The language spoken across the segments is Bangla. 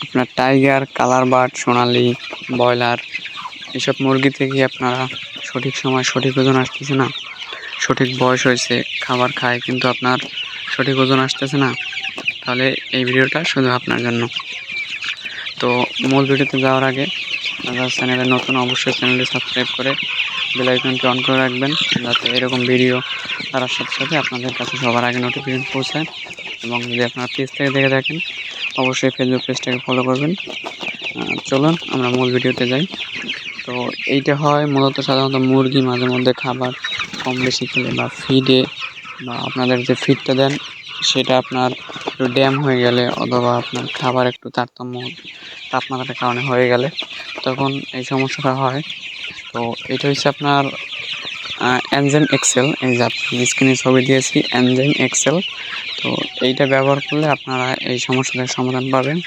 আপনার টাইগার, কালার বার্ড, সোনালী, ব্রয়লার এসব মুরগি থেকে আপনারা সঠিক সময় সঠিক ওজন আসতেছে না, সঠিক বয়স হয়েছে, খাবার খায় কিন্তু আপনার সঠিক ওজন আসতেছে না, তাহলে এই ভিডিওটা শুধু আপনার জন্য। তো মূল ভিডিওতে যাওয়ার আগে আপনারা চ্যানেলে নতুন অবশ্যই চ্যানেলটি সাবস্ক্রাইব করে বেল আইকনটি অন করে রাখবেন, যাতে এরকম ভিডিও তার সাথে সাথে আপনাদের কাছে সবার আগে নোটিফিকেশন পৌঁছায়। এবং যদি আপনারা পেজ থেকে দেখে থাকেন অবশ্যই ফেসবুক পেজটাকে ফলো করবেন। চলুন আমরা মূল ভিডিওতে যাই। তো এইটা হয় মূলত সাধারণত মুরগি মাঝে মধ্যে খাবার কম বেশি খেলে বা ফিডে বা আপনাদের যে ফিডটা দেন সেটা আপনার একটু ড্যাম হয়ে গেলে অথবা আপনার খাবার একটু তাপমাত্রার কারণে হয়ে গেলে তখন এই সমস্যাটা হয়। তো এটা হচ্ছে আপনার এনজাইম এক্সেল, এই যে আপনি স্ক্রিনে ছবি দিয়েছি এনজাইম এক্সেল। তো এইটা ব্যবহার করলে আপনারা এই সমস্যাটার সমাধান পাবেন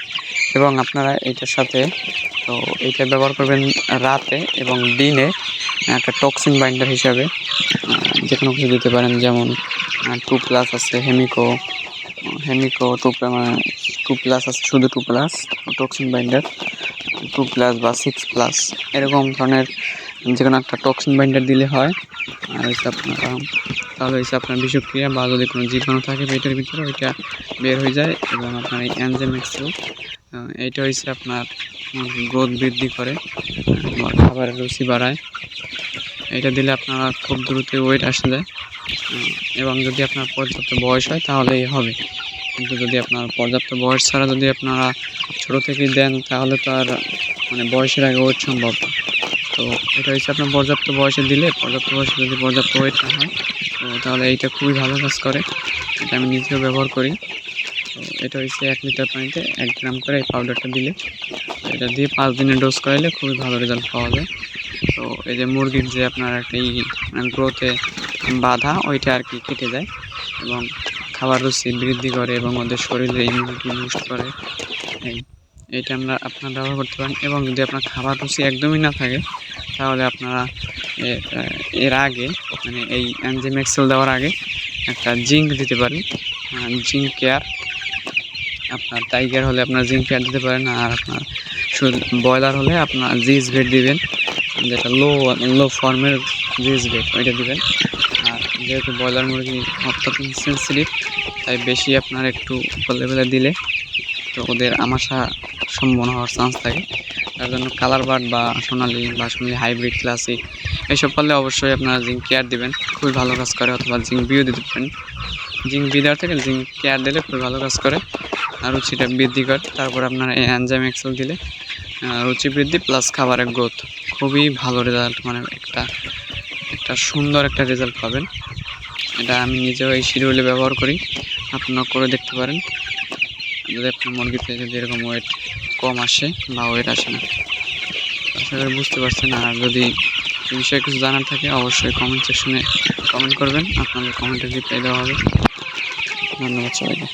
এবং আপনারা এইটার সাথে তো এইটা ব্যবহার করবেন রাতে এবং দিনে একটা টক্সিন বাইন্ডার হিসাবে যে কোনো কিছু দিতে পারেন, যেমন 2+ আছে হেমিকো 2+ আছে, শুধু 2+ টক্সিন বাইন্ডার 2+ বা 6+ এরকম ধরনের যে কোনো একটা টক্সিন বাইন্ডার দিলে হয়। আর হচ্ছে তাহলে হচ্ছে আপনার বিষক্রিয়া বা যদি কোনো জীবাণু থাকে পেটের ভিতরে ওইটা বের হয়ে যায় এবং আপনার এই এনজাইম এক্সেল এইটা হচ্ছে আপনার গ্রোথ বৃদ্ধি করে বা খাবারের রুচি বাড়ায়। এটা দিলে আপনারা খুব দ্রুত ওয়েট আসে যায় এবং যদি আপনার পর্যাপ্ত বয়স হয় তাহলেই হবে। কিন্তু যদি আপনার পর্যাপ্ত বয়স ছাড়া যদি আপনারা ছোটো থেকেই দেন তাহলে তো আর বয়সের আগে ওয়েট সম্ভব না। তো এটা হচ্ছে আপনার পর্যাপ্ত বয়সে দিলে পর্যাপ্ত বয়সে যদি পর্যাপ্ত ওয়েট না হয় তো তাহলে এইটা খুবই ভালো কাজ করে। এটা আমি নিজেও ব্যবহার করি। তো এটা হচ্ছে 1 লিটার পানিতে 1 গ্রাম করে এই পাউডারটা দিলে, এটা দিয়ে 5 দিনের ডোজ করাইলে খুবই ভালো রেজাল্ট পাওয়া যায়। তো এই যে মুরগির যে আপনার একটা গ্রোথে বাধা ওইটা আর কি কেটে যায় এবং খাবার রুচি বৃদ্ধি করে এবং ওদের শরীরে ইমিউনিটি বুস্ট করে। এইটা আপনারা ব্যবহার করতে পারেন। এবং যদি আপনার খাবার রুচি একদমই না থাকে তাহলে আপনারা এর আগে এই এনজাইম এক্সেল দেওয়ার আগে একটা জিঙ্ক দিতে পারেন, জিঙ্ক কেয়ার। আপনার টাইগার হলে আপনার জিঙ্ক কেয়ার দিতে পারেন, আর আপনার ব্রয়লার হলে আপনার জিএসভেট দিবেন, যেটা লো ফর্মের জিএসভেট ওইটা দিবেন। আর যেহেতু ব্রয়লার মুরগি অত্যন্ত সেন্সিটিভ তাই বেশি আপনার একটু লেভেলে দিলে তো ওদের আমাশা সম্ভাবনা হওয়ার চান্স থাকে। তার জন্য কালার বার্ড বা সোনালী হাইব্রিড ক্লাসিক এইসব করলে অবশ্যই আপনারা জিঙ্ক কেয়ার দিবেন, খুবই ভালো কাজ করে। অথবা জিঙ্ক বিও দিতে পারেন, জিঙ্ক বি দেওয়ার থেকে জিঙ্ক কেয়ার দিলে খুবই ভালো কাজ করে আর রুচিটা বৃদ্ধি করে। তারপর আপনার এই এনজাইম এক্সেল দিলে রুচি বৃদ্ধি প্লাস খাবারের গ্রোথ, খুবই ভালো রেজাল্ট, একটা সুন্দর একটা রেজাল্ট পাবেন। এটা আমি নিজেও এই শিডিউলে ব্যবহার করি, আপনারা করে দেখতে পারেন যদি আপনার মুরগিতে যদি এরকম ওয়েট কম আসে বা ওয়েট আসে না। আশা করি বুঝতে পারছেন। আর যদি এই বিষয়ে কিছু জানার থাকে অবশ্যই কমেন্ট সেকশনে কমেন্ট করবেন, আপনাদের কমেন্টের রিপ্লাই দেওয়া হবে। ধন্যবাদ সবাইকে।